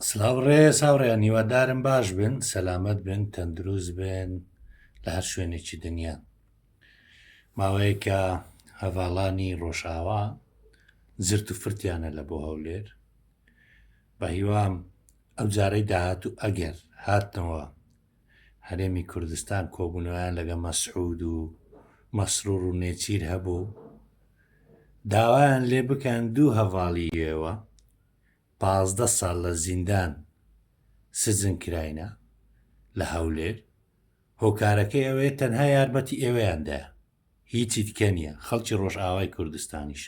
سلااوڕێ ساوڕێیان هیوادارم باش بن، سەلامەت بن، تەندروست بن لە هەر شوێنێکی دنیا. ماوەیەکە هەڤاڵانی ڕۆژئاوا زرت و فرتیانە لە بۆ هەولێر، بە هیوام ئەو جارەی داهات و ئەگەر هاتنەوە هەرێمی کوردستان کۆبوونەوەیان لەگە مەسعود و مەسرور و نێچیر هەبوو، داوایان لێ بکەن دوو هەڤاڵیەوە 15 ساڵ لە زیندان سزن کراینە لە هەولێر. هۆکارەکەی ئەوەیە تەنها یارمەتی ئێوەیاندایە، هیچی تکە نییە، خەڵکی ڕۆژئاوای کوردستانیش.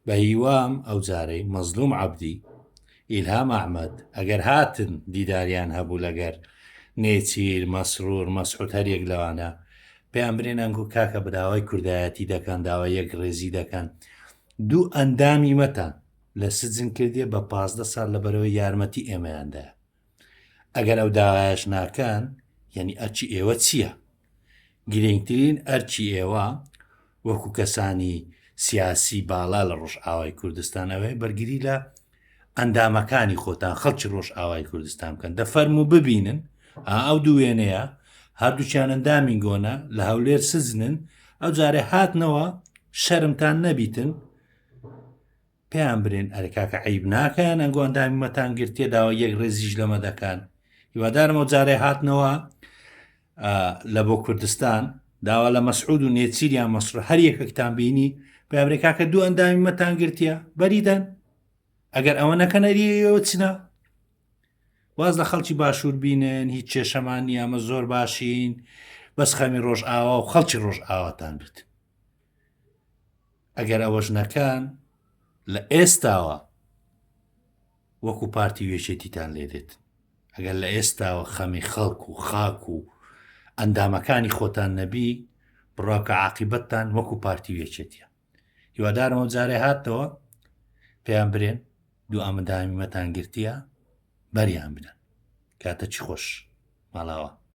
بە هیوام ئەو جارەی مەزلوم عەبدی، ئیلهام ئەحمەد ئەگەر هاتن دیداریان هەبوو لەگەر نێچیر، مەسرور، مەسعود هەریەک لەوانە، پێیان برێن ئەنگۆ کاکە بە داوای کوردایەتی دەکەن، داوای یەک ڕێزی دەکەن، دوو ئەندامی مەتان لە سجن کردێ بە 15 ساڵ لەبەرەوەی یارمەتی ئێمەیاندایە. ئەگەر ئەو داوایش ناکەن، یعنی ئەرچی ئێوە چییە؟ گرنگترین ئەرچی ئێوە وەکو کەسانی سیاسی باڵا لە ڕۆژئاوای کوردستان ئەوەیە بەرگری لە ئەندامەکانی خۆتان، خەڵکی ڕۆژئاوای کوردستان بکەن. دەفەرموو ببینن ئەو دوو وێنەیە هەردووچیان ئەندامی گۆنە لە هەولێر سزنن، ئەو جارێ هاتنەوە شەرمتان نەبیتن، پێیان برێن ئەرێ کاکە عەیب ناکەن ئەنگۆ ئەندامی مەتان گرتێ، داوا یەک ڕێزیش لەمە دەکەن. هیوادارم ئەو جارێ هاتنەوە لە بۆ کوردستان، داوا لە مەسعود و نێچیریان مەسرور هەر یەکەکتان بینی، پێیان برێ کاکە دوو ئەندامی مەتان گرتیە بەریدەن، ئەگەر ئەوە نەکەن ئەریەوە چنە؟ واز لە خەڵکی باشوور بینن، هیچ کێشەمان نییە، ئەمە زۆر باشین، بەس خەمی ڕۆژئاوا و خەڵکی ڕۆژئاواتان بێت. ئەگەر ئەوەش نەکەن، لە ئێستاوە وەکو پارتی وێچێتیتان لێ دێت. ئەگەر لە ئێستاوە خەمی خەڵک و خاک و ئەندامەکانی خۆتان نەبی، بڕاکە عاقیبەتتان وەکو پارتی وێچێتیە. هیوادارم ئەو جارێ هاتەوە پێیان برێن دوو ئەندامی مەتان گرتیە بەریان بدەن. کاتە چی خۆش ماڵاوە.